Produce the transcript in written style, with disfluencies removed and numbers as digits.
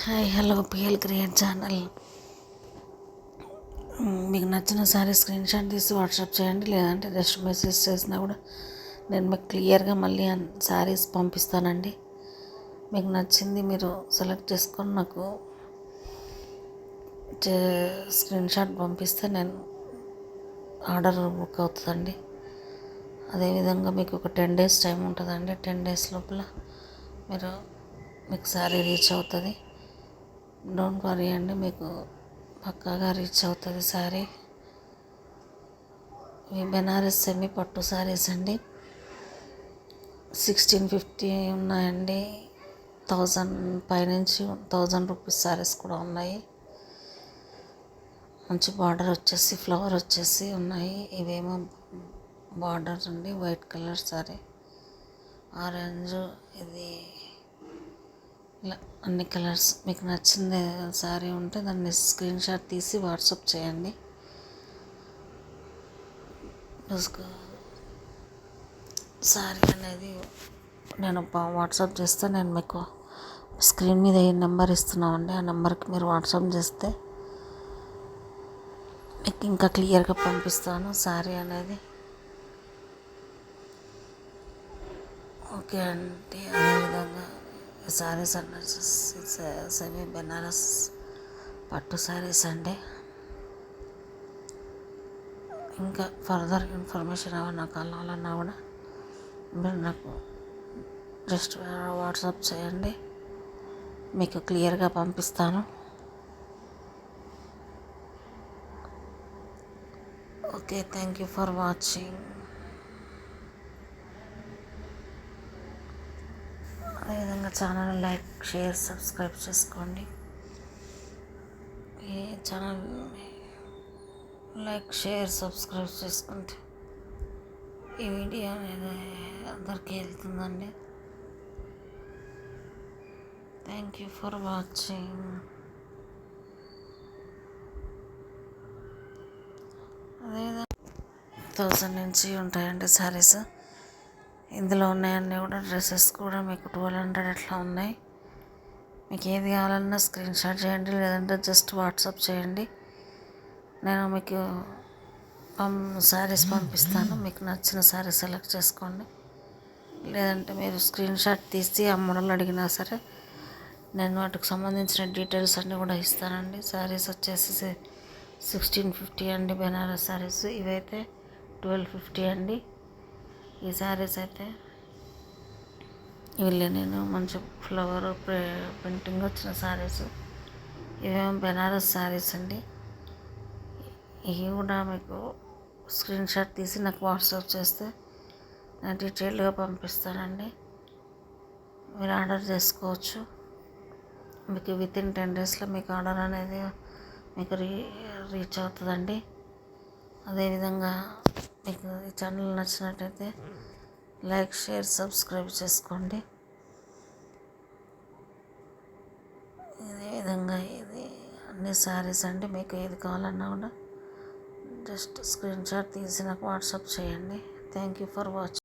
Hi hello PL create channel. మీకు నచ్చిన sari screenshot తీసి వాట్సాప్ చేయండి, లేదంటే జస్ట్ మెసేజ్ చేసినా కూడా నేను మీకు క్లియర్గా మళ్ళీ శారీస్ పంపిస్తానండి. మీకు నచ్చింది మీరు సెలెక్ట్ చేసుకొని నాకు స్క్రీన్ షాట్ పంపిస్తే నేను ఆర్డర్ బుక్ అవుతుందండి. అదేవిధంగా మీకు ఒక 10 days టైం ఉంటుందండి. 10 days లోపల మీకు శారీ రీచ్ అవుతుంది. డోంట్ వరీ అండి, మీకు పక్కాగా రీచ్ అవుతుంది శారీ. ఇవి బెనారస్ సెమీ పట్టు శారీస్ అండి. 1650 ఉన్నాయండి. 1000 పైనుంచి 1000 రూపీస్ శారీస్ కూడా ఉన్నాయి. మంచి బార్డర్ వచ్చేసి ఫ్లవర్ వచ్చేసి ఉన్నాయి. ఇవేమో బార్డర్ అండి, వైట్ కలర్ శారీ, ఆరెంజ్, ఇది ఇలా అన్ని కలర్స్. మీకు నచ్చింది శారీ ఉంటే దాన్ని స్క్రీన్ షాట్ తీసి వాట్సాప్ చేయండి. శారీ అనేది నేను వాట్సాప్ చేస్తే నేను మీకు స్క్రీన్ మీద ఏ నెంబర్ ఇస్తున్నామండి, ఆ నెంబర్కి మీరు వాట్సాప్ చేస్తే మీకు ఇంకా క్లియర్గా పంపిస్తాను శారీ అనేది. ఓకే అండి. అదేవిధంగా శారీస్ అన్నీ సెమీ బెనారస్ పట్టు శారీస్ అండి. ఇంకా ఫర్దర్ ఇన్ఫర్మేషన్ ఏమైనా కావాలన్నా కూడా మీరు నాకు జస్ట్ వాట్సాప్ చేయండి, మీకు క్లియర్గా పంపిస్తాను. Okay, thank you for watching. అదేవిధంగా ఛానల్ లైక్, షేర్, సబ్స్క్రైబ్ చేసుకోండి. ఈ ఛానల్ లైక్, షేర్, సబ్స్క్రైబ్ చేసుకుంటే ఈ వీడియో అనేది అందరికీ వెళ్తుందండి. Thank you for watching. అదేవిధంగా 1000 నుంచి ఉంటాయండి శారీస్. ఇందులో ఉన్నాయన్నీ కూడా డ్రెస్సెస్ కూడా మీకు 1200 అట్లా ఉన్నాయి. మీకు ఏది కావాలన్నా స్క్రీన్ షాట్ చేయండి, లేదంటే జస్ట్ వాట్సాప్ చేయండి. నేను మీకు శారీస్ పంపిస్తాను. మీకు నచ్చిన శారీ సెలెక్ట్ చేసుకోండి, లేదంటే మీరు స్క్రీన్ షాట్ తీసి ఆ మోడల్ అడిగినా సరే నేను వాటికి సంబంధించిన డీటెయిల్స్ అన్నీ కూడా ఇస్తానండి. శారీస్ వచ్చేసి 1650 అండి బెనారస్ శారీస్. ఇవైతే 1250 అండి. ఈ శారీస్ అయితే ఇవి నేను మంచి ఫ్లవర్ ప్రింటింగ్ వచ్చిన శారీస్. ఇవేమో బెనారస్ శారీస్ అండి. ఇవి కూడా మీకు స్క్రీన్ షాట్ తీసి నాకు వాట్సాప్ చేస్తే నేను డీటెయిల్గా పంపిస్తానండి. మీరు ఆర్డర్ చేసుకోవచ్చు. మీకు వితిన్ 10 daysలో మీకు ఆర్డర్ అనేది మీకు రీచ్ అవుతుందండి. అదేవిధంగా మీకు ఈ ఛానల్ నచ్చినట్టయితే లైక్, షేర్, సబ్స్క్రైబ్ చేసుకోండి. ఇదేవిధంగా ఇది అన్ని శారీస్ అండి. మీకు ఏది కావాలన్నా కూడా జస్ట్ స్క్రీన్ షాట్ తీసి నాకు వాట్సాప్ చేయండి. Thank you for watching.